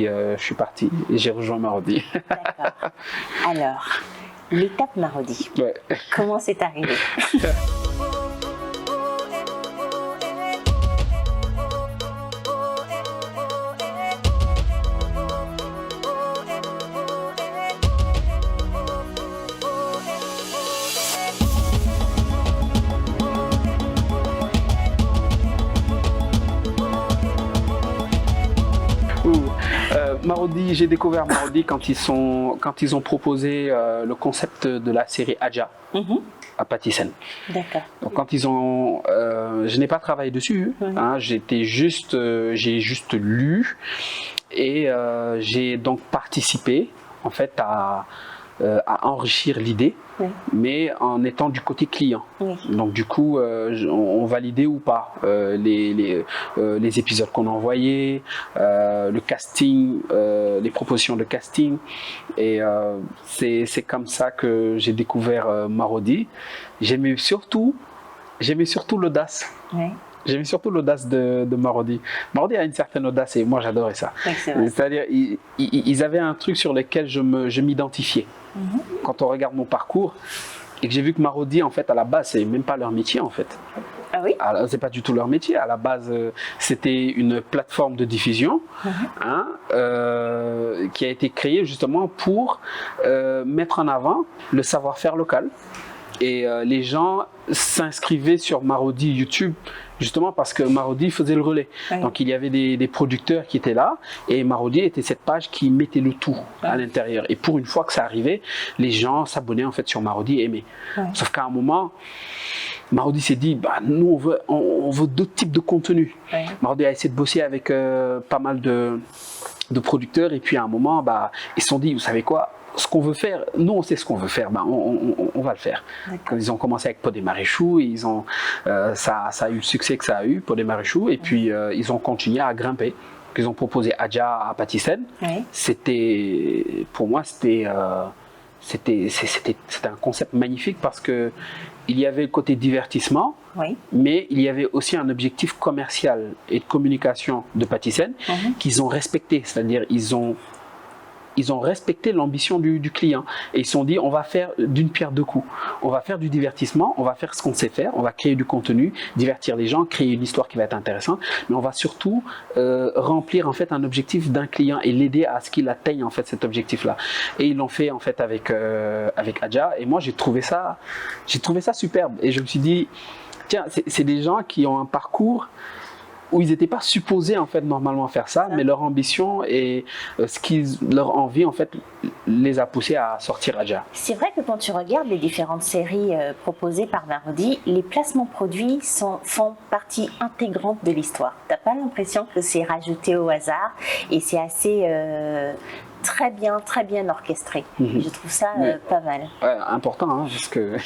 puis je suis parti et j'ai rejoint Marodi. D'accord. Alors, l'étape Marodi, Ouais. comment c'est arrivé? Marodi, j'ai découvert Marodi quand ils ont proposé le concept de la série Adja à Patisen. D'accord. Donc quand ils ont, je n'ai pas travaillé dessus, hein, j'ai juste lu et j'ai donc participé en fait à enrichir l'idée, mais en étant du côté client. Donc du coup, on validait ou pas les épisodes qu'on envoyait, le casting, les propositions de casting. Et c'est comme ça que j'ai découvert Marodi. J'aimais surtout l'audace. J'aimais surtout l'audace de Marodi. Marodi a une certaine audace et moi j'adorais ça. C'est-à-dire ils avaient un truc sur lequel je m'identifiais. Quand on regarde mon parcours et que j'ai vu que Marodi en fait à la base c'est même pas leur métier en fait. Ah oui? C'est pas du tout leur métier. À la base, c'était une plateforme de diffusion qui a été créée justement pour mettre en avant le savoir-faire local. Et les gens s'inscrivaient sur Marodi YouTube justement parce que Marodi faisait le relais. Donc il y avait des producteurs qui étaient là et Marodi était cette page qui mettait le tout à l'intérieur. Et pour une fois que ça arrivait, les gens s'abonnaient en fait sur Marodi et aimaient. Sauf qu'à un moment, Marodi s'est dit, bah, nous on veut d'autres types de contenus. Marodi a essayé de bosser avec pas mal de producteurs et puis à un moment, bah, ils se sont dit, vous savez quoi, ce qu'on veut faire, nous on sait ce qu'on veut faire, ben on va le faire. Quand ils ont commencé avec Pod et Marichou, ça a eu le succès que ça a eu, Pod et Marichou, et puis ils ont continué à grimper. Ils ont proposé Adja à Patisen. Pour moi c'était un concept magnifique parce que il y avait le côté divertissement, mais il y avait aussi un objectif commercial et de communication de Patisen qu'ils ont respecté, c'est-à-dire ils ont respecté l'ambition du client et ils se sont dit on va faire d'une pierre deux coups. On va faire du divertissement, on va faire ce qu'on sait faire, on va créer du contenu, divertir les gens, créer une histoire qui va être intéressante, mais on va surtout remplir en fait un objectif d'un client et l'aider à ce qu'il atteigne en fait cet objectif-là. Et ils l'ont fait en fait avec Adja et moi j'ai trouvé ça superbe et je me suis dit tiens c'est des gens qui ont un parcours où ils n'étaient pas supposés en fait normalement faire ça, mais leur ambition et leur envie en fait les a poussés à sortir Adja. C'est vrai que quand tu regardes les différentes séries proposées par Marodi, les placements produits font partie intégrante de l'histoire. T'as pas l'impression que c'est rajouté au hasard et c'est assez très bien orchestré. Je trouve ça pas mal. Ouais, important, hein, parce que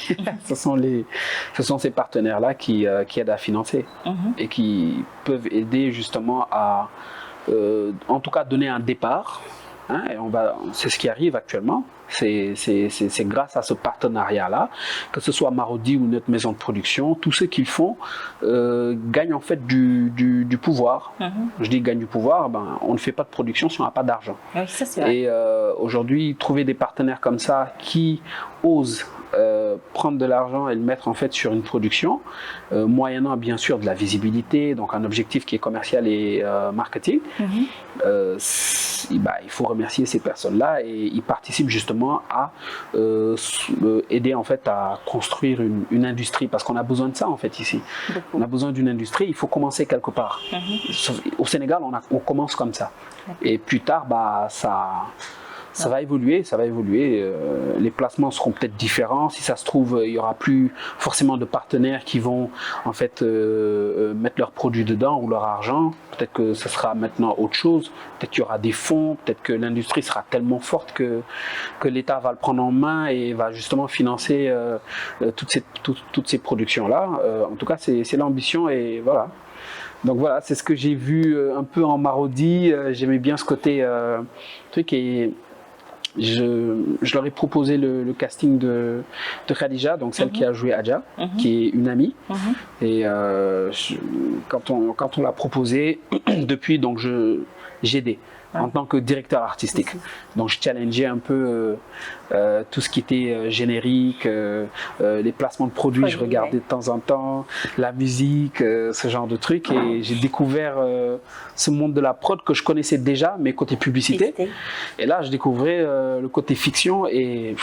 ce sont ces partenaires-là qui aident à financer et qui peuvent aider justement à, en tout cas, donner un départ. Hein, et c'est ce qui arrive actuellement. C'est grâce à ce partenariat-là, que ce soit Marodi ou notre maison de production, tous ceux qui le font gagnent en fait du pouvoir. Je dis gagnent du pouvoir, ben, on ne fait pas de production si on n'a pas d'argent. Oui, ça c'est vrai. Et aujourd'hui, trouver des partenaires comme ça qui osent prendre de l'argent et le mettre en fait sur une production, moyennant bien sûr de la visibilité, donc un objectif qui est commercial et marketing, il faut remercier ces personnes-là et ils participent justement à aider en fait à construire une industrie parce qu'on a besoin de ça en fait ici. On a besoin d'une industrie, il faut commencer quelque part. Au Sénégal, on commence comme ça. Et plus tard, bah, ça va évoluer, les placements seront peut-être différents, si ça se trouve il y aura plus forcément de partenaires qui vont en fait mettre leurs produits dedans ou leur argent, peut-être que ce sera maintenant autre chose, peut-être qu'il y aura des fonds, peut-être que l'industrie sera tellement forte que l'État va le prendre en main et va justement financer toutes ces productions-là. En tout cas c'est l'ambition et voilà. Donc voilà, c'est ce que j'ai vu un peu en Marodi, j'aimais bien ce côté truc et je leur ai proposé le casting de Khadija, donc celle qui a joué Adja, qui est une amie. Et quand on l'a proposé, depuis donc j'ai aidé. en tant que directeur artistique. Donc je challengeais un peu tout ce qui était générique, les placements de produits, je regardais de temps en temps, la musique, ce genre de trucs. Et j'ai découvert ce monde de la prod que je connaissais déjà, mais côté publicité. Et là, je découvrais le côté fiction et...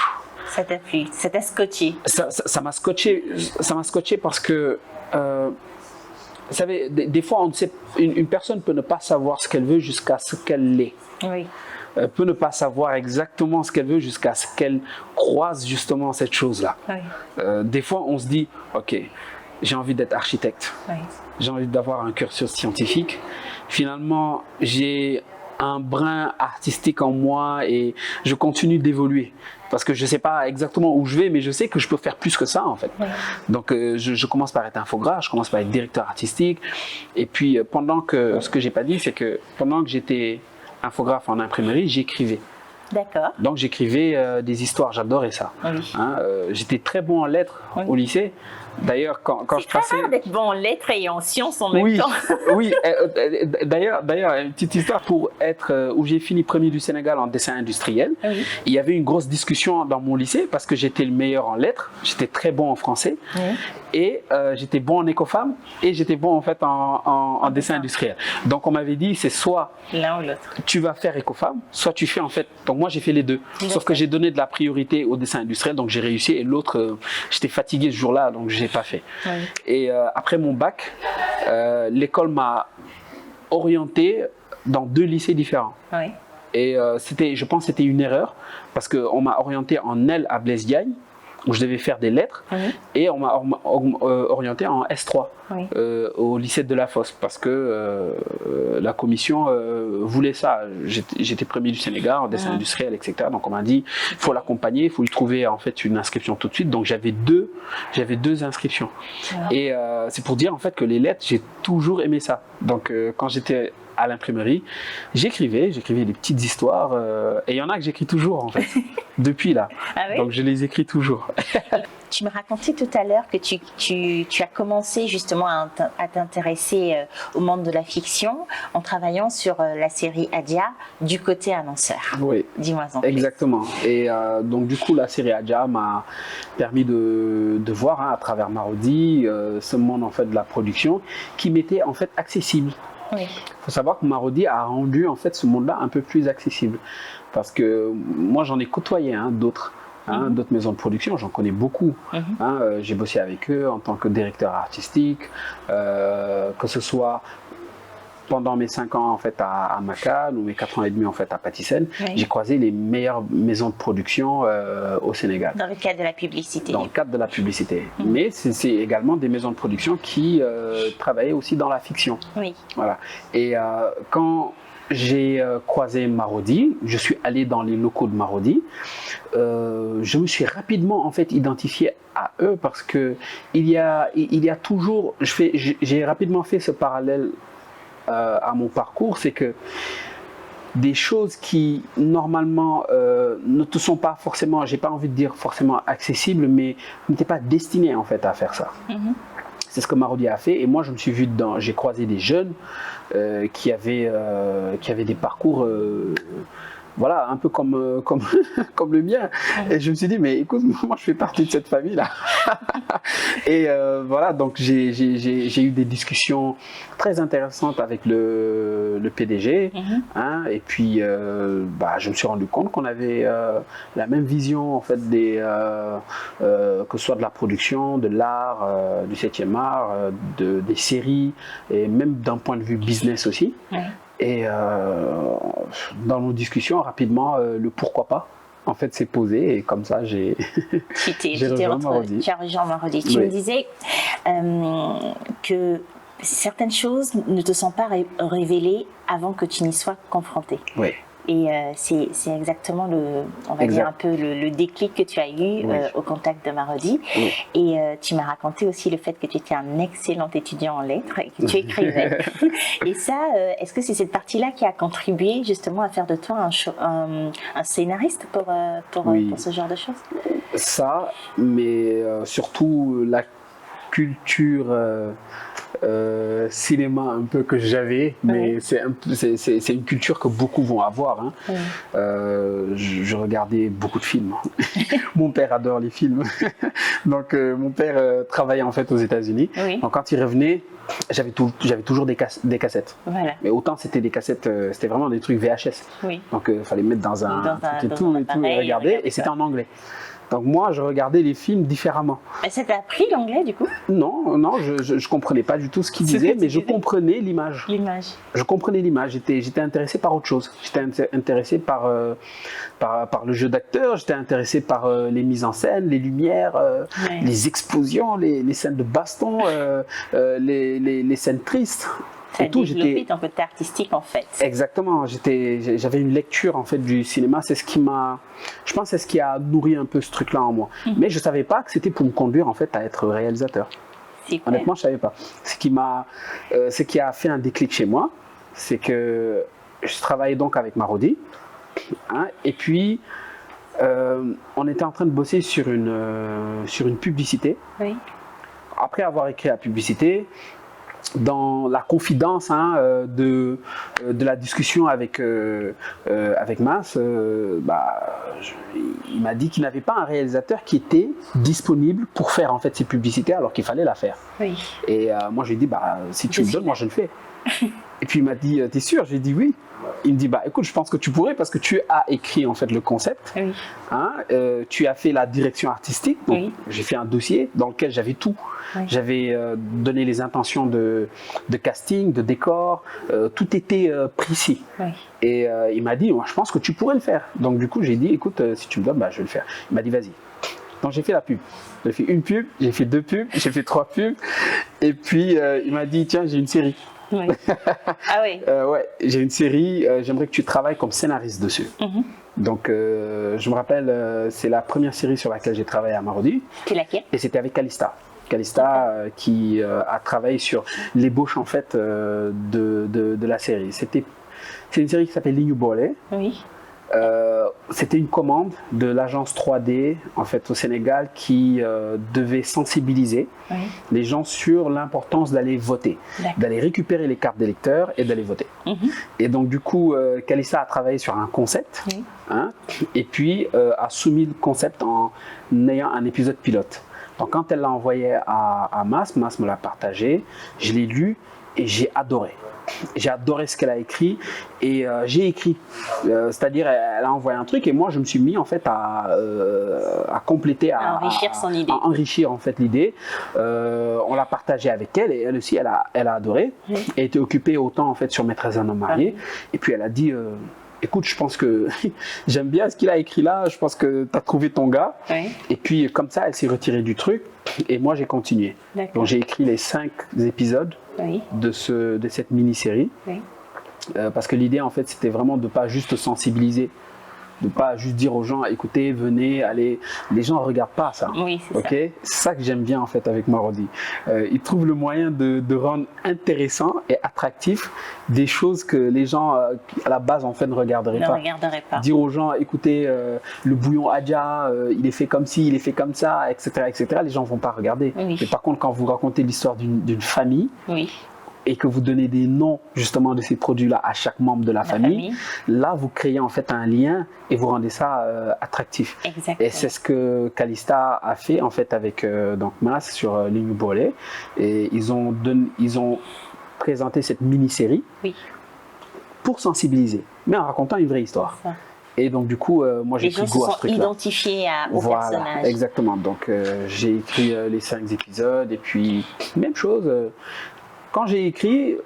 Ça t'a plu, ça t'a scotché. Ça m'a scotché parce que... vous savez, des fois, une personne peut ne pas savoir ce qu'elle veut jusqu'à ce qu'elle l'est. Oui. Elle peut ne pas savoir exactement ce qu'elle veut jusqu'à ce qu'elle croise justement cette chose-là. Oui. Des fois, on se dit, ok, j'ai envie d'être architecte, oui. J'ai envie d'avoir un cursus scientifique. Finalement, j'ai un brin artistique en moi et je continue d'évoluer. Parce que je ne sais pas exactement où je vais, mais je sais que je peux faire plus que ça en fait. Ouais. Donc je commence par être infographe, je commence par être directeur artistique. Et puis ce que je n'ai pas dit, c'est que pendant que j'étais infographe en imprimerie, j'écrivais. D'accord. Donc j'écrivais des histoires, j'adorais ça. Oui. J'étais très bon en lettres au lycée. D'ailleurs, quand je passais... C'est rare d'être bon en lettres et en sciences en même temps. Oui, d'ailleurs, une petite histoire pour être où j'ai fini premier du Sénégal en dessin industriel. Oui. Il y avait une grosse discussion dans mon lycée parce que j'étais le meilleur en lettres, j'étais très bon en français et j'étais bon en écofemme et j'étais bon en fait en dessin industriel. Donc on m'avait dit c'est soit l'un ou l'autre. Tu vas faire écofemme, soit tu fais en fait. Donc moi j'ai fait les deux. Sauf que j'ai donné de la priorité au dessin industriel, donc j'ai réussi et l'autre j'étais fatigué ce jour-là, donc j'ai pas fait. Oui. Et après mon bac, l'école m'a orienté dans 2 lycées différents. Oui. Et je pense que c'était une erreur parce qu'on m'a orienté en L à Blaise Diagne où je devais faire des lettres et on m'a orienté en S3 au lycée de la Fosse parce que la commission voulait ça. J'étais premier du Sénégal en dessin industriel, etc. Donc on m'a dit il faut l'accompagner, il faut lui trouver en fait une inscription tout de suite. Donc j'avais deux inscriptions. Et c'est pour dire en fait que les lettres, j'ai toujours aimé ça. Donc quand j'étais à l'imprimerie, j'écrivais des petites histoires et il y en a que j'écris toujours en fait, depuis là. Ah oui? Donc je les écris toujours. Tu me racontais tout à l'heure que tu as commencé justement à t'intéresser au monde de la fiction en travaillant sur la série Adja du côté annonceur. Oui, dis-moi en plus. Exactement. Et donc du coup la série Adja m'a permis de voir à travers Marodi ce monde en fait de la production qui m'était en fait accessible. Il faut savoir que Marodi a rendu en fait ce monde-là un peu plus accessible parce que moi j'en ai côtoyé d'autres maisons de production, j'en connais beaucoup. J'ai bossé avec eux en tant que directeur artistique, que ce soit pendant mes 5 ans en fait à Macan ou mes 4 ans et demi en fait à Patisen, j'ai croisé les meilleures maisons de production au Sénégal. Dans le cadre de la publicité. Dans le cadre de la publicité. Mais c'est également des maisons de production qui travaillaient aussi dans la fiction. Oui. Voilà. Et quand j'ai croisé Marodi, je suis allé dans les locaux de Marodi, je me suis rapidement en fait identifié à eux parce que il y a toujours, j'ai rapidement fait ce parallèle à mon parcours, c'est que des choses qui normalement ne te sont pas forcément, j'ai pas envie de dire forcément accessibles, mais n'étaient pas destinées en fait à faire ça. C'est ce que Marodi a fait et moi je me suis vu dedans. J'ai croisé des jeunes qui avaient des parcours voilà, un peu comme le mien. Et je me suis dit, mais écoute, moi je fais partie de cette famille-là. Et voilà, donc j'ai eu des discussions très intéressantes avec le PDG. Et puis, je me suis rendu compte qu'on avait la même vision, en fait, que ce soit de la production, de l'art, du 7e art, des séries, et même d'un point de vue business aussi. Et dans nos discussions, rapidement, le pourquoi pas, en fait, s'est posé. Et comme ça, j'ai rejoint Marodi. Tu as rejoint Marodi. Tu me disais que certaines choses ne te sont pas révélées avant que tu n'y sois confronté. Oui. Et c'est exactement dire un peu le déclic que tu as eu au contact de Marodi. Oui. Et tu m'as raconté aussi le fait que tu étais un excellent étudiant en lettres et que tu écrivais. Et ça, est-ce que c'est cette partie-là qui a contribué justement à faire de toi un scénariste pour ce genre de choses? Ça, mais surtout la culture cinéma un peu que j'avais, mais c'est une culture que beaucoup vont avoir. Hein. Je regardais beaucoup de films. Mon père adore les films. Donc mon père travaillait en fait aux États-Unis. Donc quand il revenait, j'avais toujours des cassettes. Voilà. Mais autant c'était des cassettes, c'était vraiment des trucs VHS. Donc il fallait mettre dans un truc et tout et regarder. Et c'était en anglais. Donc moi, je regardais les films différemment. Mais ça t'a appris l'anglais du coup? Non, je comprenais pas du tout ce qu'il disait, mais je comprenais l'image. Je comprenais l'image. J'étais intéressé par autre chose. J'étais intéressé par le jeu d'acteur. J'étais intéressé par les mises en scène, les lumières, les explosions, les scènes de baston, les scènes tristes. Ça a développé ton côté artistique en fait. Exactement, j'avais une lecture en fait du cinéma, c'est ce qui m'a, je pense c'est ce qui a nourri un peu ce truc-là en moi. Mais je savais pas que c'était pour me conduire en fait à être réalisateur. Honnêtement, je savais pas. Ce qui a fait un déclic chez moi, c'est que je travaillais donc avec Marodi, hein, et puis on était en train de bosser sur une publicité. Après avoir écrit la publicité, dans la confidence de la discussion avec Mas, il m'a dit qu'il n'avait pas un réalisateur qui était disponible pour faire en fait ces publicités alors qu'il fallait la faire. Et moi je lui ai dit si tu me donnes, moi je le fais. Et puis il m'a dit t'es sûr? J'ai dit oui. Il me dit écoute, je pense que tu pourrais parce que tu as écrit en fait le concept, hein, tu as fait la direction artistique, donc j'ai fait un dossier dans lequel j'avais tout. J'avais donné les intentions de casting, de décor, tout était précis. Et il m'a dit je pense que tu pourrais le faire. Donc du coup j'ai dit écoute, si tu me donnes, je vais le faire. Il m'a dit vas-y. Donc j'ai fait la pub. J'ai fait une pub, j'ai fait 2 pubs, j'ai fait 3 pubs. Et puis il m'a dit tiens, j'ai une série. Ah oui. Ouais, j'ai une série, j'aimerais que tu travailles comme scénariste dessus. Donc je me rappelle, c'est la première série sur laquelle j'ai travaillé à Marodi. C'est laquelle? Et c'était avec Calista. Calista qui a travaillé sur l'ébauche en fait de la série. C'est une série qui s'appelle Linyu Bole. C'était une commande de l'agence 3D en fait au Sénégal qui devait sensibiliser les gens sur l'importance d'aller voter, d'aller récupérer les cartes d'électeurs et d'aller voter. Et donc du coup, Calista a travaillé sur un concept, hein, et puis a soumis le concept en ayant un épisode pilote. Donc quand elle l'a envoyé à Mas me l'a partagé, je l'ai lu et j'ai adoré. J'ai adoré ce qu'elle a écrit et j'ai écrit, c'est-à-dire elle a envoyé un truc et moi je me suis mis en fait à compléter, à enrichir son idée, à enrichir en fait l'idée. On l'a partagé avec elle et elle aussi elle a adoré. Elle était occupée autant en fait sur Maîtresse d'un homme marié et puis elle a dit écoute, je pense que j'aime bien ce qu'il a écrit là, je pense que tu as trouvé ton gars. Et puis comme ça elle s'est retirée du truc et moi j'ai continué. Donc j'ai écrit les 5 épisodes de cette mini-série, parce que l'idée en fait c'était vraiment de ne pas juste sensibiliser, de ne pas juste dire aux gens écoutez, venez, allez, les gens ne regardent pas ça. C'est ça que j'aime bien en fait avec Marodi. Ils trouvent le moyen de rendre intéressant et attractif des choses que les gens à la base en fait ne regarderaient pas. Dire aux gens écoutez, le bouillon Adja, il est fait comme ci, il est fait comme ça, etc. les gens ne vont pas regarder. Mais par contre quand vous racontez l'histoire d'une famille, et que vous donnez des noms justement de ces produits-là à chaque membre de la famille, là vous créez en fait un lien et vous rendez ça attractif. Et c'est ce que Calista a fait en fait avec donc Mas sur Linyu Bole, et ils ont présenté cette mini-série pour sensibiliser, mais en racontant une vraie histoire. Et donc du coup, moi j'ai pris goût à ce truc-là. Les gens se sont identifiés au personnage. Exactement. Donc j'ai écrit les 5 épisodes et puis même chose. Quand j'ai écrit,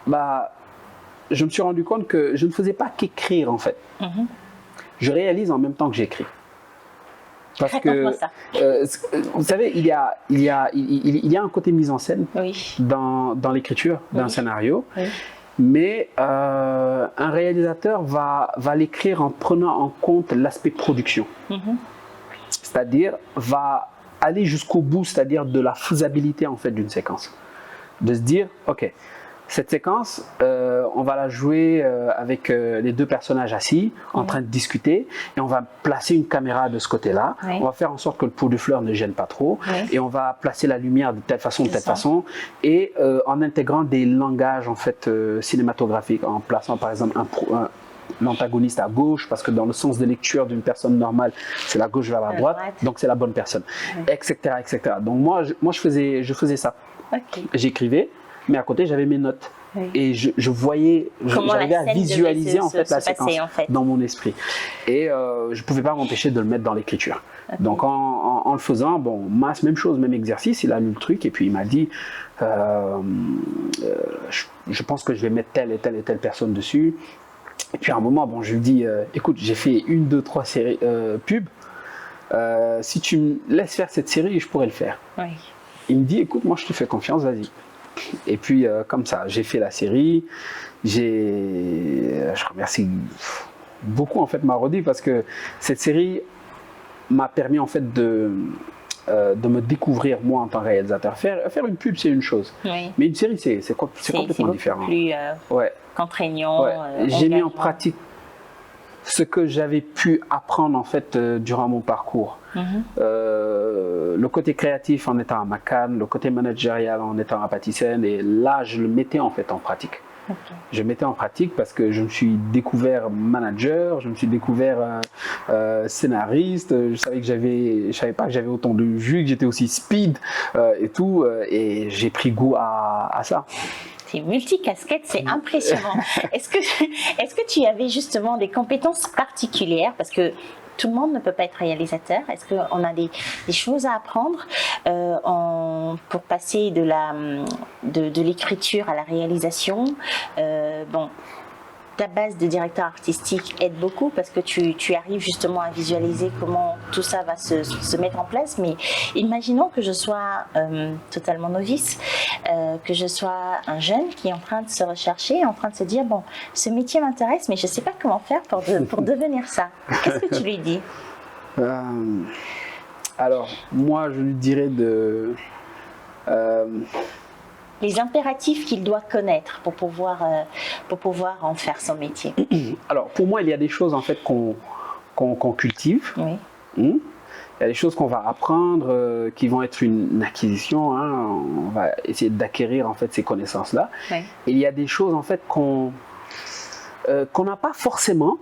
je me suis rendu compte que je ne faisais pas qu'écrire en fait. Je réalise en même temps que j'écris. Parce que, vous savez, il y a un côté mise en scène dans l'écriture d'un scénario, mais un réalisateur va l'écrire en prenant en compte l'aspect production. C'est-à-dire, va aller jusqu'au bout, c'est-à-dire de la faisabilité en fait d'une séquence. De se dire, ok, Cette séquence, on va la jouer avec les deux personnages assis, en train de discuter, et on va placer une caméra de ce côté-là. Oui. On va faire en sorte que le pot de fleurs ne gêne pas trop, Oui. et on va placer la lumière de telle façon, et en intégrant des langages en fait cinématographiques, en plaçant par exemple l'antagoniste à gauche, parce que dans le sens de lecture d'une personne normale, c'est la gauche vers la droite, donc c'est la bonne personne, etc., etc. Donc moi je faisais ça. Okay. J'écrivais, mais à côté j'avais mes notes. Oui. Et je voyais, j'arrivais à visualiser en fait la séquence dans mon esprit. Et je ne pouvais pas m'empêcher de le mettre dans l'écriture. Okay. Donc en le faisant, bon, Mas, même chose, même exercice, il a lu le truc et puis il m'a dit je pense que je vais mettre telle et telle et telle personne dessus. Et puis à un moment, bon, je lui dis écoute, j'ai fait 1, 2, 3 séries pubs. Si tu me laisses faire cette série, je pourrais le faire. Oui. Il me dit écoute, moi je te fais confiance, vas-y. Et puis comme ça, j'ai fait la série. Je remercie beaucoup en fait Marodi parce que cette série m'a permis en fait de me découvrir moi en tant que réalisateur. Faire une pub c'est une chose, oui. Mais une série c'est complètement différent. Plus contraignant. Ouais. J'ai mis en pratique ce que j'avais pu apprendre en fait durant mon parcours. Le côté créatif en étant à Macan, le côté managérial en étant à Patisen, et là je le mettais en fait en pratique. Okay. Je mettais en pratique parce que je me suis découvert manager, je me suis découvert scénariste, je savais pas que j'avais autant de jus, que j'étais aussi speed et tout, et j'ai pris goût à ça. Multicasquette, c'est impressionnant. Est-ce que tu avais justement des compétences particulières, parce que tout le monde ne peut pas être réalisateur. Est-ce qu'on a des choses à apprendre pour passer de l'écriture à la réalisation? Bon, ta base de directeur artistique aide beaucoup parce que tu arrives justement à visualiser comment tout ça va se mettre en place. Mais imaginons que je sois totalement novice, que je sois un jeune qui est en train de se rechercher, en train de se dire bon, ce métier m'intéresse, mais je ne sais pas comment faire pour devenir ça. Qu'est-ce que tu lui dis? Alors, moi, je lui dirais de... les impératifs qu'il doit connaître pour pouvoir en faire son métier. Alors, pour moi, il y a des choses en fait qu'on cultive. Oui. Il y a des choses qu'on va apprendre, qui vont être une acquisition. Hein. On va essayer d'acquérir en fait ces connaissances-là. Oui. Et il y a des choses en fait qu'on n'a pas forcément,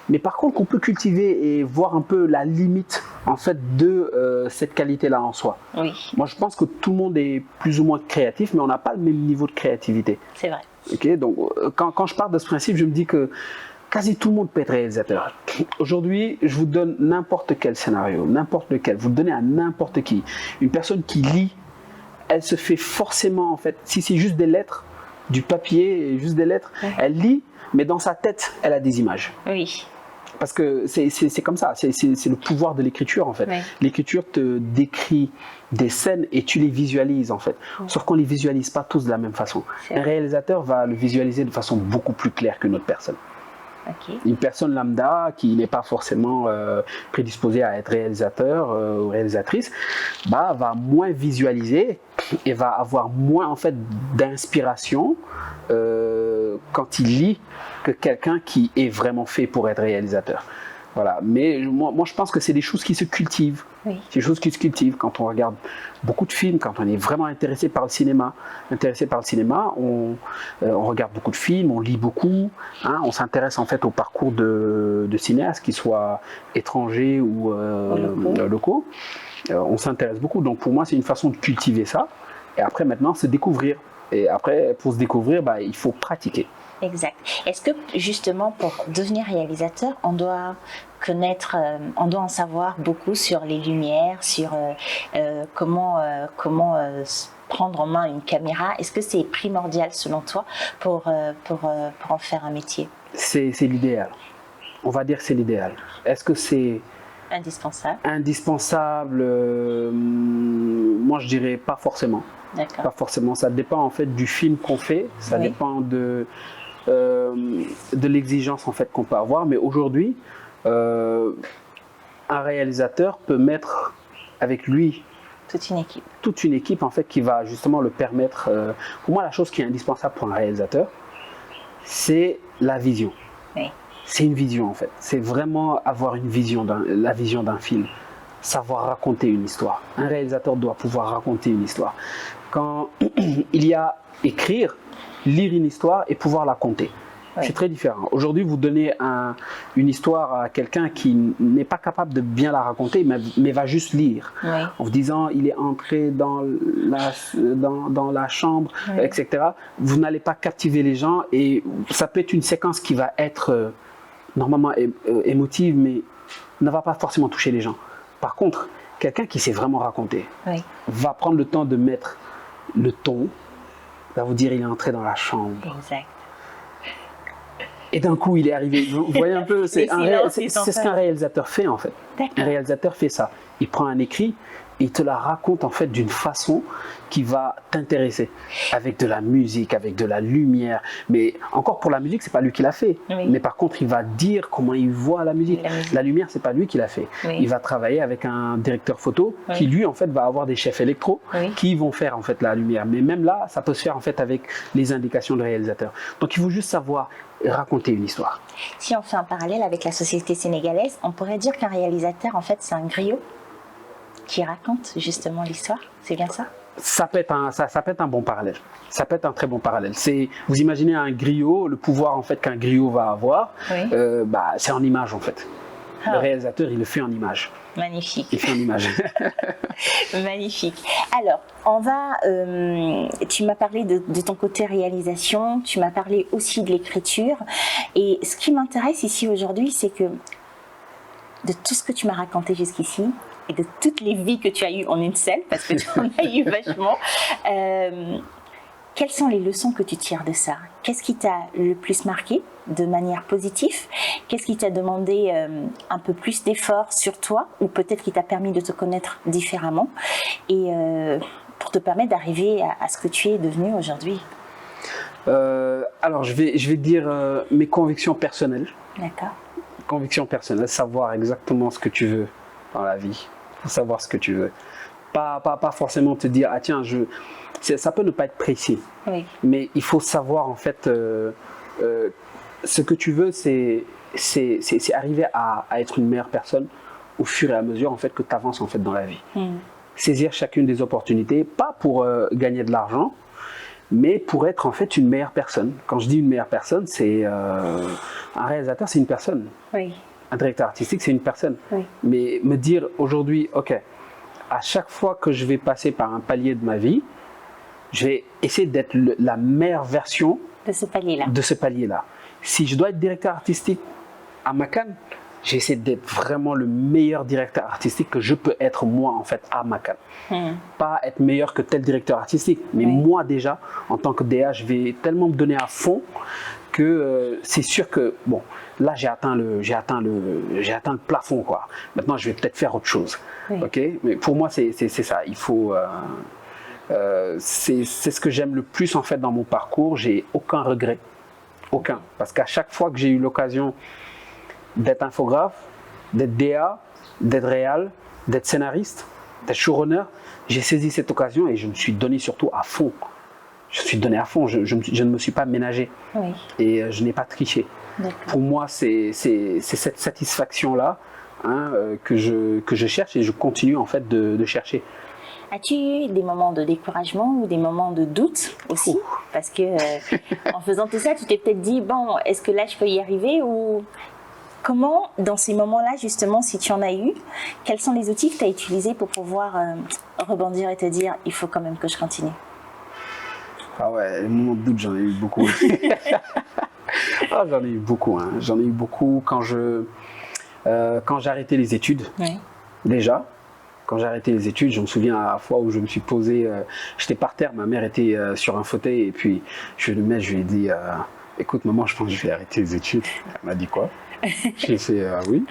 mais par contre qu'on peut cultiver et voir un peu la limite en fait de cette qualité-là en soi. Oui. Moi, je pense que tout le monde est plus ou moins créatif, mais on n'a pas le même niveau de créativité. C'est vrai. Okay, donc, quand je pars de ce principe, je me dis que quasi tout le monde peut être réalisateur. Aujourd'hui, je vous donne n'importe quel scénario, n'importe lequel, vous le donnez à n'importe qui. Une personne qui lit, elle se fait forcément, en fait, si c'est juste des lettres, du papier, juste des lettres, oui. Elle lit, mais dans sa tête, elle a des images. Oui. Parce que c'est comme ça, c'est le pouvoir de l'écriture en fait. Oui. L'écriture te décrit des scènes et tu les visualises en fait. Oui. Sauf qu'on ne les visualise pas tous de la même façon. Un réalisateur va le visualiser de façon beaucoup plus claire qu'une autre personne. Okay. Une personne lambda qui n'est pas forcément prédisposée à être réalisateur ou réalisatrice, va moins visualiser et va avoir moins en fait d'inspiration quand il lit que quelqu'un qui est vraiment fait pour être réalisateur. Voilà. Mais moi je pense que c'est des choses qui se cultivent. Oui. C'est des choses qui se cultivent quand on regarde beaucoup de films, quand on est vraiment intéressé par le cinéma. On regarde beaucoup de films, on lit beaucoup, hein, on s'intéresse en fait au parcours de cinéastes, qu'ils soient étrangers ou locaux. On s'intéresse beaucoup. Donc pour moi, c'est une façon de cultiver ça. Et après, maintenant, se découvrir. Et après, pour se découvrir, il faut pratiquer. Exact. Est-ce que justement pour devenir réalisateur, on doit connaître, on doit en savoir beaucoup sur les lumières, sur comment prendre en main une caméra? Est-ce que c'est primordial selon toi pour en faire un métier? C'est l'idéal. On va dire que c'est l'idéal. Est-ce que c'est indispensable? Moi je dirais pas forcément. Pas forcément. Ça dépend en fait du film qu'on fait. Ça oui. dépend de l'exigence en fait qu'on peut avoir. Mais aujourd'hui, un réalisateur peut mettre avec lui Toute une équipe. Toute une équipe en fait qui va justement le permettre. Pour moi, la chose qui est indispensable pour un réalisateur, c'est la vision. Oui. C'est une vision en fait. C'est vraiment avoir une vision, la vision d'un film. Savoir raconter une histoire. Un réalisateur doit pouvoir raconter une histoire. Quand il y a écrire, lire une histoire et pouvoir la compter. Oui. C'est très différent. Aujourd'hui, vous donnez une histoire à quelqu'un qui n'est pas capable de bien la raconter, mais va juste lire. Oui. En vous disant, il est entré dans la chambre, oui. etc. Vous n'allez pas captiver les gens et ça peut être une séquence qui va être normalement émotive, mais ne va pas forcément toucher les gens. Par contre, quelqu'un qui sait vraiment raconter oui. va prendre le temps de mettre le ton, va vous dire il est entré dans la chambre. Exact. Et d'un coup, il est arrivé. Vous voyez un peu, c'est ce qu'un réalisateur fait en fait. Un réalisateur fait ça. Il prend un écrit et il te la raconte en fait d'une façon qui va t'intéresser. Avec de la musique, avec de la lumière. Mais encore pour la musique, c'est pas lui qui l'a fait. Oui. Mais par contre, il va dire comment il voit la musique. La lumière, c'est pas lui qui l'a fait. Oui. Il va travailler avec un directeur photo oui. qui lui en fait va avoir des chefs électro oui. qui vont faire en fait la lumière. Mais même là, ça peut se faire en fait avec les indications de réalisateur. Donc il faut juste savoir raconter une histoire. Si on fait un parallèle avec la société sénégalaise, on pourrait dire qu'un réalisateur, en fait, c'est un griot qui raconte justement l'histoire. C'est bien ça? Ça peut être un bon parallèle. Ça peut être un très bon parallèle. Vous imaginez un griot, le pouvoir en fait qu'un griot va avoir, oui. C'est en image en fait. Le réalisateur, il le fait en image. Magnifique. Il fait en image. Magnifique. Alors, tu m'as parlé de ton côté réalisation, tu m'as parlé aussi de l'écriture. Et ce qui m'intéresse ici aujourd'hui, c'est que de tout ce que tu m'as raconté jusqu'ici, et de toutes les vies que tu as eues en une seule, parce que tu en as eu vachement, quelles sont les leçons que tu tires de ça? Qu'est-ce qui t'a le plus marqué de manière positive? Qu'est-ce qui t'a demandé un peu plus d'efforts sur toi, ou peut-être qui t'a permis de te connaître différemment, et pour te permettre d'arriver à ce que tu es devenu aujourd'hui? Alors, je vais dire mes convictions personnelles. D'accord. Convictions personnelles, savoir exactement ce que tu veux dans la vie. Savoir ce que tu veux. Pas forcément te dire, ah tiens, ça peut ne pas être précis. Oui. Mais il faut savoir en fait, ce que tu veux, c'est arriver à être une meilleure personne au fur et à mesure en fait, que tu avances en fait, dans la vie. Saisir chacune des opportunités, pas pour gagner de l'argent, mais pour être en fait une meilleure personne. Quand je dis une meilleure personne, c'est un réalisateur, c'est une personne. Oui. Un directeur artistique, c'est une personne. Oui. Mais me dire aujourd'hui, ok, à chaque fois que je vais passer par un palier de ma vie, je vais essayer d'être la meilleure version de ce palier-là. Si je dois être directeur artistique à Makan, j'essaie d'être vraiment le meilleur directeur artistique que je peux être moi en fait à Makan. Pas être meilleur que tel directeur artistique, mais oui. moi déjà, en tant que DA, je vais tellement me donner à fond que c'est sûr que bon, là j'ai atteint le plafond quoi. Maintenant je vais peut-être faire autre chose. Oui. Ok, mais pour moi c'est ça. Il faut c'est ce que j'aime le plus en fait dans mon parcours. J'ai aucun regret, aucun, parce qu'à chaque fois que j'ai eu l'occasion d'être infographe, d'être DA, d'être réal, d'être scénariste, d'être showrunner, j'ai saisi cette occasion et je me suis donné surtout à fond. Je suis donné à fond, je ne me suis pas ménagé oui. et je n'ai pas triché. Pour moi, c'est cette satisfaction-là hein, que je cherche et je continue en fait de chercher. As-tu eu des moments de découragement ou des moments de doute aussi? Parce que en faisant tout ça, tu t'es peut-être dit, bon, est-ce que là je peux y arriver ou... Comment, dans ces moments-là, justement, si tu en as eu, quels sont les outils que tu as utilisés pour pouvoir rebondir et te dire, il faut quand même que je continue? Ah ouais, les moments de doute, j'en ai eu beaucoup. J'en ai eu beaucoup. Hein. J'en ai eu beaucoup quand j'ai arrêté les études. Oui. Déjà, quand j'ai arrêté les études, je me souviens à la fois où je me suis posé, j'étais par terre, ma mère était sur un fauteuil et puis je lui ai dit, écoute maman, je pense que je vais arrêter les études. Elle m'a dit quoi? J'ai fait oui.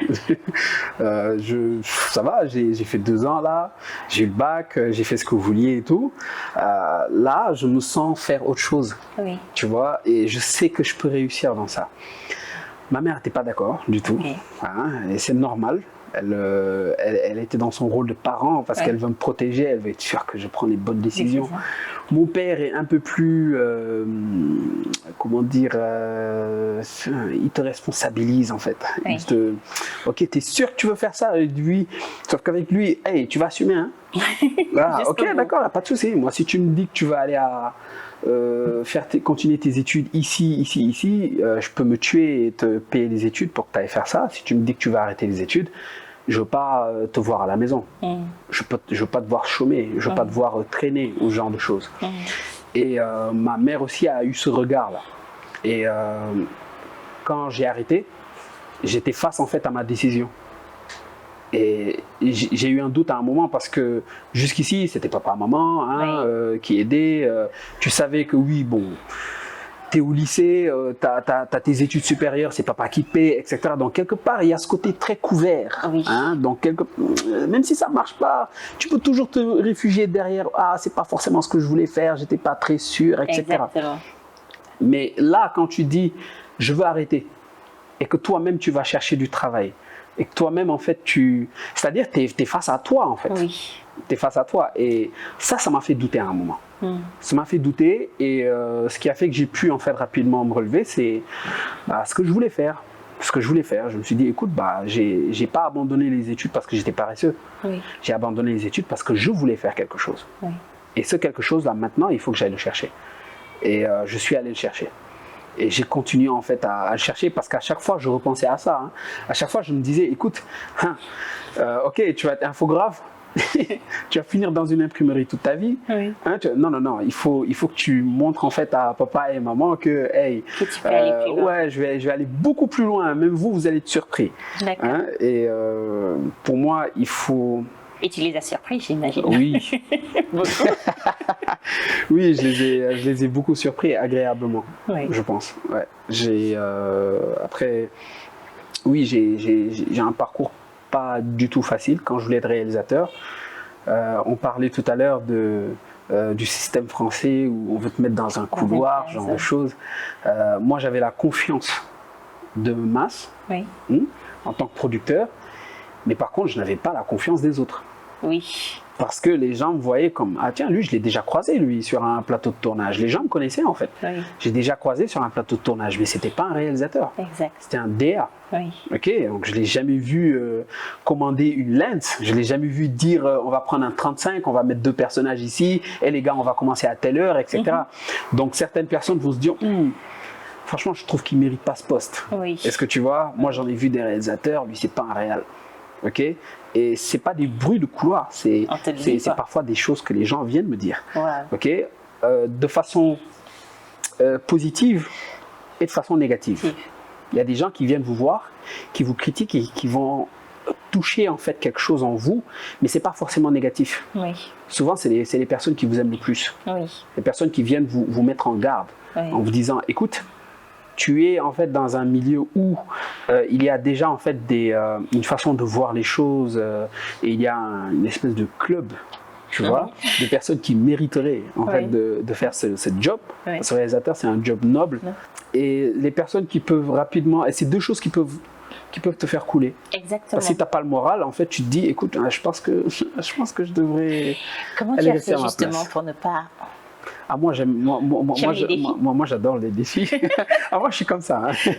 Ça va, j'ai fait 2 ans là, j'ai eu le bac, j'ai fait ce que vous vouliez et tout. Là, je me sens faire autre chose. Oui. Tu vois, et je sais que je peux réussir dans ça. Ma mère n'était pas d'accord du tout. Okay. Hein, et c'est normal. Elle était dans son rôle de parent parce qu'elle veut me protéger, elle veut être sûre que je prends les bonnes décisions. Mon père est un peu plus, comment dire, il te responsabilise en fait. Il te, ok, t'es sûr que tu veux faire ça? Oui. Sauf qu'avec lui, hey, tu vas assumer. Hein? Voilà, ok, d'accord, pas de souci. Moi, si tu me dis que tu vas aller à continuer tes études ici, je peux me tuer et te payer des études pour que tu ailles faire ça. Si tu me dis que tu vas arrêter les études, je veux pas te voir à la maison. Je veux pas te voir chômer, je veux pas te voir traîner ou ce genre de choses. Et ma mère aussi a eu ce regard-là. Et quand j'ai arrêté, j'étais face en fait à ma décision. Et j'ai eu un doute à un moment parce que jusqu'ici, c'était papa, maman hein, qui aidaient. Tu savais que oui, bon, t'es au lycée, t'as tes études supérieures, c'est papa qui paie, etc. Donc quelque part, il y a ce côté très couvert. Hein, donc même si ça marche pas, tu peux toujours te réfugier derrière. Ah, c'est pas forcément ce que je voulais faire, j'étais pas très sûr, etc. Exactement. Mais là, quand tu dis, je veux arrêter, et que toi-même tu vas chercher du travail. Et que toi-même, en fait, c'est-à-dire, tu es face à toi, en fait. Oui. Tu es face à toi. Et ça m'a fait douter à un moment. Ça m'a fait douter. Et ce qui a fait que j'ai pu, en fait, rapidement me relever, c'est ce que je voulais faire. Ce que je voulais faire. Je me suis dit, écoute, j'ai pas abandonné les études parce que j'étais paresseux. J'ai abandonné les études parce que je voulais faire quelque chose. Et ce quelque chose-là, maintenant, il faut que j'aille le chercher. Et je suis allé le chercher. Et j'ai continué en fait à le chercher parce qu'à chaque fois je repensais à ça. Hein. À chaque fois je me disais, écoute, ok, tu vas être infographe, tu vas finir dans une imprimerie toute ta vie. Hein, non, il faut que tu montres en fait à papa et maman que, hey, que tu peux aller plus loin. Ouais, je vais aller beaucoup plus loin. Même vous allez être surpris. Hein, et pour moi, il faut. Et tu les as surpris, j'imagine. Oui. Oui, je les ai beaucoup surpris agréablement, je pense. Ouais. Après, oui, j'ai un parcours pas du tout facile quand je voulais être réalisateur. On parlait tout à l'heure du système français où on veut te mettre dans un couloir, ce genre de choses. Moi, j'avais la confiance de masse en tant que producteur, mais par contre, je n'avais pas la confiance des autres. Oui. Parce que les gens me voyaient comme, ah tiens, lui, je l'ai déjà croisé, lui, sur un plateau de tournage. Les gens me connaissaient, en fait. J'ai déjà croisé sur un plateau de tournage, mais c'était pas un réalisateur. Exact. C'était un DA. Ok, donc je l'ai jamais vu commander une lens. Je l'ai jamais vu dire, on va prendre un 35, on va mettre 2 personnages ici, et les gars, on va commencer à telle heure, etc. Donc certaines personnes vont se dire, franchement, je trouve qu'il mérite pas ce poste. Est-ce que tu vois, moi, j'en ai vu des réalisateurs, lui, c'est pas un réal. Ok, et c'est pas des bruits de couloir, c'est parfois des choses que les gens viennent me dire. Ok, de façon positive et de façon négative. Il y a des gens qui viennent vous voir, qui vous critiquent et qui vont toucher en fait quelque chose en vous, mais c'est pas forcément négatif. Souvent, c'est les personnes qui vous aiment le plus. Les personnes qui viennent vous mettre en garde en vous disant, écoute, tu es en fait dans un milieu où il y a déjà en fait une façon de voir les choses et il y a une espèce de club, tu vois, de personnes qui mériteraient en fait de faire ce job. Parce que réalisateur, c'est un job noble. Et les personnes qui peuvent rapidement, et c'est 2 choses qui peuvent te faire couler. Exactement. Parce que si tu n'as pas le moral, en fait, tu te dis, écoute, je pense que je devrais. Comment tu as fait justement pour ne pas. Ah, moi, j'adore les défis. Ah, moi, je suis comme ça. Hein.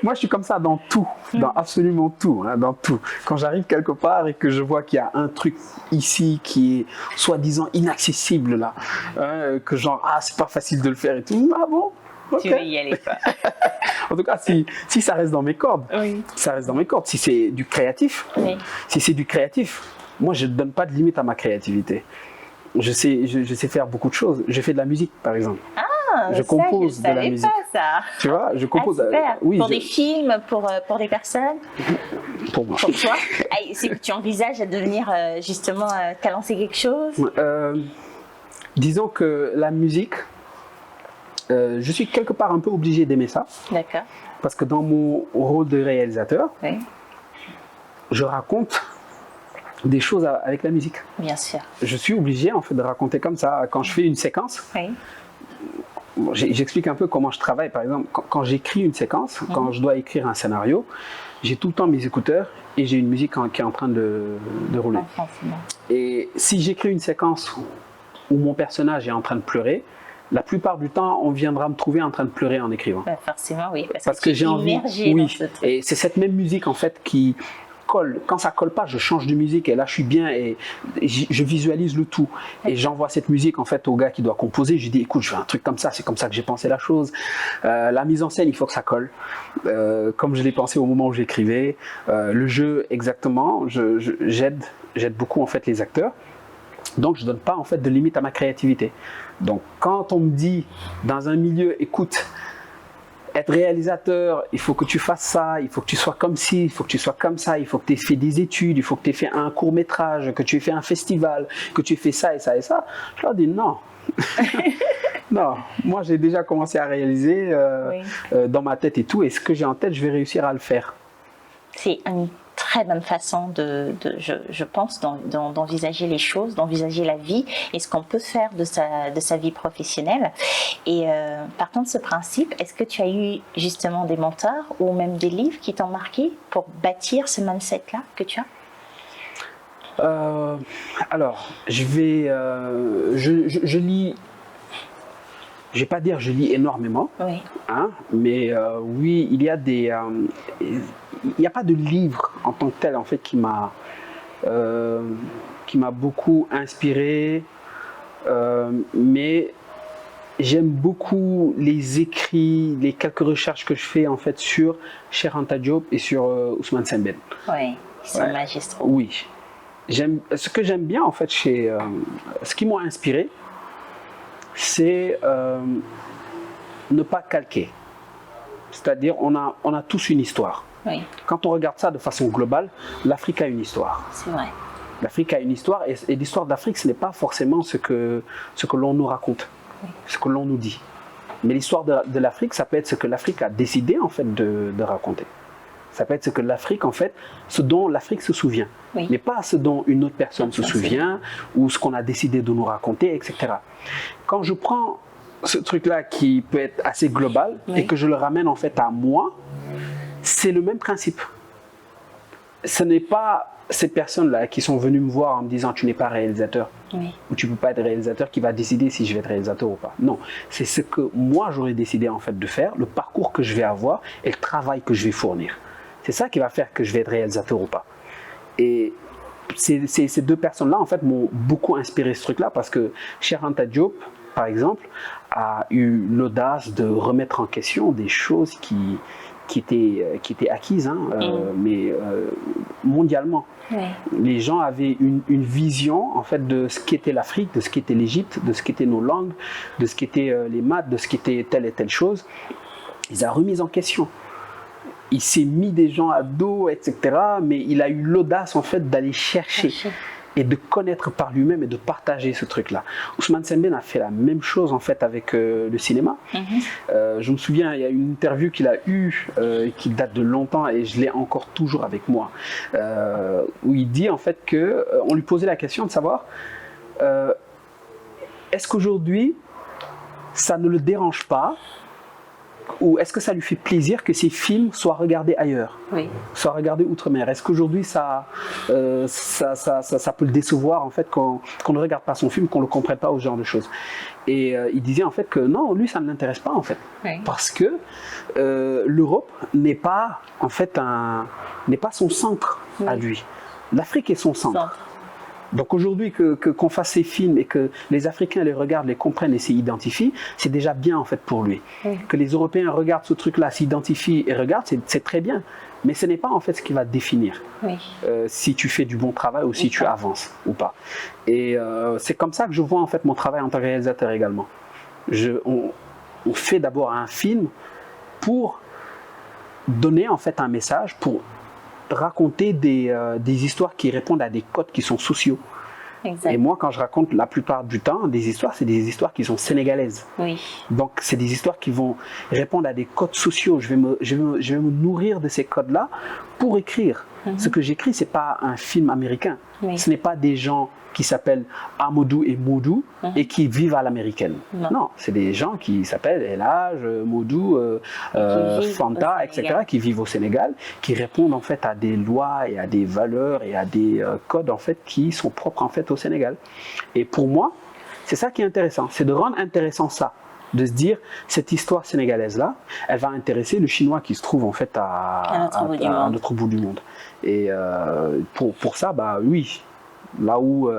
Moi, je suis comme ça dans tout, dans absolument tout, hein, dans tout. Quand j'arrive quelque part et que je vois qu'il y a un truc ici qui est soi-disant inaccessible, là, que genre, c'est pas facile de le faire et tout. Ah bon? Tu veux y aller pas. En tout cas, si ça reste dans mes cordes, ça reste dans mes cordes. Si c'est du créatif, moi, je ne donne pas de limite à ma créativité. Je sais faire beaucoup de choses. Je fais de la musique, par exemple. Je compose de la musique. Pas ça. Tu vois, je compose. Super. Pour des films, pour des personnes. Pour moi. Pour toi. C'est que tu envisages de devenir justement t'as lancé quelque chose. Disons que la musique, je suis quelque part un peu obligé d'aimer ça. D'accord. Parce que dans mon rôle de réalisateur, je raconte des choses avec la musique. Bien sûr. Je suis obligé en fait de raconter comme ça. Quand je fais une séquence, j'explique un peu comment je travaille. Par exemple, quand j'écris une séquence, quand je dois écrire un scénario, j'ai tout le temps mes écouteurs et j'ai une musique qui est en train de rouler. Et si j'écris une séquence où mon personnage est en train de pleurer, la plupart du temps, on viendra me trouver en train de pleurer en écrivant. Ben forcément, oui, parce que j'ai envie. Oui, dans ce et c'est cette même musique en fait qui colle. Quand ça colle pas, je change de musique et là je suis bien et je visualise le tout. Et j'envoie cette musique en fait au gars qui doit composer. Je lui dis écoute, je fais un truc comme ça, c'est comme ça que j'ai pensé la chose. La mise en scène, il faut que ça colle, comme je l'ai pensé au moment où j'écrivais. Le jeu, exactement. J'aide beaucoup en fait les acteurs. Donc je ne donne pas en fait de limite à ma créativité. Donc quand on me dit dans un milieu, écoute, être réalisateur, il faut que tu fasses ça, il faut que tu sois comme ci, il faut que tu sois comme ça, il faut que tu aies fait des études, il faut que tu aies fait un court-métrage, que tu aies fait un festival, que tu aies fait ça et ça et ça, je leur dis non. Non, moi j'ai déjà commencé à réaliser dans ma tête et tout, et ce que j'ai en tête, je vais réussir à le faire. C'est une très bonne façon je pense, d'envisager les choses, d'envisager la vie et ce qu'on peut faire de sa vie professionnelle. Et partant de ce principe, est-ce que tu as eu justement des mentors ou même des livres qui t'ont marqué pour bâtir ce mindset-là que tu as? Alors, je lis. Je vais pas dire je lis énormément, oui. Hein, mais oui, il y a des. Il n'y a pas de livre en tant que tel en fait qui m'a beaucoup inspiré, mais j'aime beaucoup les écrits, les quelques recherches que je fais en fait sur Cheikh Anta Diop et sur Ousmane Sembène. Oui, ils sont magistraux. Oui, ce que j'aime bien en fait ce qui m'a inspiré, c'est ne pas calquer. C'est-à-dire, on a tous une histoire. Oui. Quand on regarde ça de façon globale, l'Afrique a une histoire. C'est vrai. L'Afrique a une histoire et l'histoire d'Afrique, ce n'est pas forcément ce que l'on nous raconte, ce que l'on nous dit. Mais l'histoire de l'Afrique, ça peut être ce que l'Afrique a décidé en fait de raconter. Ça peut être ce que l'Afrique, en fait, ce dont l'Afrique se souvient, mais pas ce dont une autre personne se souvient ou ce qu'on a décidé de nous raconter, etc. Quand je prends ce truc-là qui peut être assez global et que je le ramène en fait à moi, c'est le même principe. Ce n'est pas ces personnes-là qui sont venues me voir en me disant tu n'es pas réalisateur ou tu ne peux pas être réalisateur qui va décider si je vais être réalisateur ou pas. Non, c'est ce que moi j'aurais décidé en fait de faire, le parcours que je vais avoir et le travail que je vais fournir. C'est ça qui va faire que je vais être réalisateur ou pas. Et ces deux personnes-là en fait m'ont beaucoup inspiré ce truc-là parce que Cheikh Anta Diop, par exemple, a eu l'audace de remettre en question des choses qui étaient acquises, hein, mais mondialement. Oui. Les gens avaient une vision en fait de ce qu'était l'Afrique, de ce qu'était l'Égypte, de ce qu'étaient nos langues, de ce qu'étaient les maths, de ce qu'était telle et telle chose. Ils ont remis en question. Il s'est mis des gens à dos, etc. Mais il a eu l'audace en fait d'aller chercher et de connaître par lui-même et de partager ce truc-là. Ousmane Sembène a fait la même chose en fait avec le cinéma. Je me souviens, il y a une interview qu'il a eue qui date de longtemps et je l'ai encore toujours avec moi, où il dit en fait que on lui posait la question de savoir est-ce qu'aujourd'hui ça ne le dérange pas ou est-ce que ça lui fait plaisir que ces films soient regardés ailleurs, soient regardés outre-mer? Est-ce qu'aujourd'hui ça peut le décevoir en fait qu'on ne regarde pas son film, qu'on ne le comprenne pas, ou ce genre de choses? Et il disait en fait que non, lui ça ne l'intéresse pas en fait, parce que l'Europe n'est pas en fait n'est pas son centre à lui. L'Afrique est son centre. Donc aujourd'hui qu'on fasse ces films et que les Africains les regardent, les comprennent et s'y identifient, c'est déjà bien en fait pour lui. Que les Européens regardent ce truc-là, s'identifient et regardent, c'est très bien. Mais ce n'est pas en fait ce qui va définir si tu fais du bon travail ou si tu avances ou pas. Et c'est comme ça que je vois en fait mon travail en tant que réalisateur également. On fait d'abord un film pour donner en fait un message, pour raconter des histoires qui répondent à des codes qui sont sociaux. Exact. Et moi, quand je raconte la plupart du temps des histoires, c'est des histoires qui sont sénégalaises. Donc, c'est des histoires qui vont répondre à des codes sociaux. Je vais me nourrir de ces codes-là pour écrire. Ce que j'écris, c'est pas un film américain. Oui. Ce n'est pas des gens qui s'appellent Amadou et Modou et qui vivent à l'américaine. Non, c'est des gens qui s'appellent Elhaj, Modou, Fanta, etc., qui vivent au Sénégal, qui répondent en fait à des lois et à des valeurs et à des codes en fait qui sont propres en fait au Sénégal. Et pour moi, c'est ça qui est intéressant, c'est de rendre intéressant ça. De se dire, cette histoire sénégalaise-là, elle va intéresser le Chinois qui se trouve en fait à notre bout du monde. Et pour ça, bah oui, là où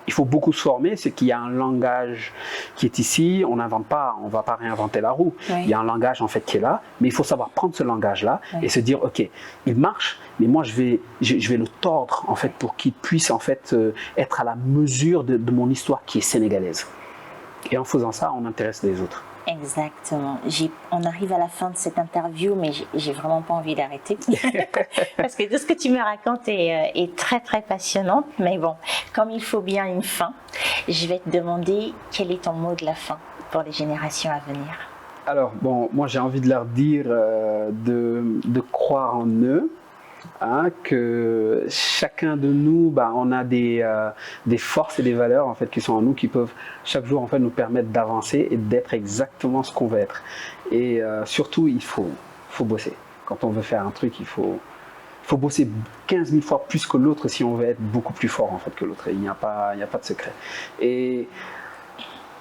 il faut beaucoup se former, c'est qu'il y a un langage qui est ici, on n'invente pas, on ne va pas réinventer la roue. Oui. Il y a un langage en fait qui est là, mais il faut savoir prendre ce langage-là et se dire, ok, il marche, mais moi je vais le tordre en fait pour qu'il puisse en fait être à la mesure de mon histoire qui est sénégalaise. Et en faisant ça, on intéresse les autres. Exactement. On arrive à la fin de cette interview, mais j'ai vraiment pas envie d'arrêter. Parce que tout ce que tu me racontes est très très passionnant. Mais bon, comme il faut bien une fin, je vais te demander quel est ton mot de la fin pour les générations à venir. Alors, bon, moi j'ai envie de leur dire de croire en eux. Hein, que chacun de nous, bah, on a des forces et des valeurs en fait qui sont en nous, qui peuvent chaque jour en fait nous permettre d'avancer et d'être exactement ce qu'on veut être. Et surtout, il faut bosser. Quand on veut faire un truc, il faut bosser 15 000 fois plus que l'autre si on veut être beaucoup plus fort en fait que l'autre. Il n'y a pas de secret. Et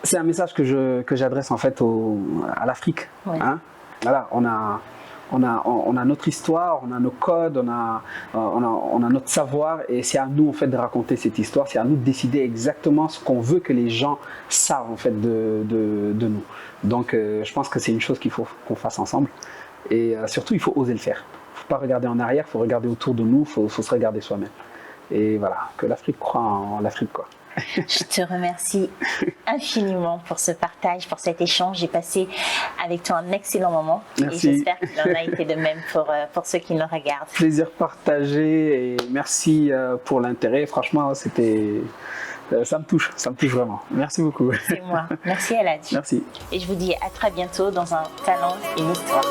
c'est un message que j'adresse en fait à l'Afrique. Oui. Hein. Voilà, on a notre histoire, on a nos codes, on a notre savoir, et c'est à nous en fait de raconter cette histoire, c'est à nous de décider exactement ce qu'on veut que les gens savent en fait de nous. Donc je pense que c'est une chose qu'il faut qu'on fasse ensemble, et surtout il faut oser le faire. Il ne faut pas regarder en arrière, il faut regarder autour de nous, il faut se regarder soi-même. Et voilà, que l'Afrique croit en l'Afrique, quoi. Je te remercie infiniment pour ce partage, pour cet échange. J'ai passé avec toi un excellent moment. Merci. Et j'espère qu'il en a été de même pour ceux qui nous regardent. Plaisir partagé et merci pour l'intérêt. Franchement, ça me touche vraiment. Merci beaucoup. C'est moi. Merci Elhaj. Merci. Et je vous dis à très bientôt dans un talent, une histoire.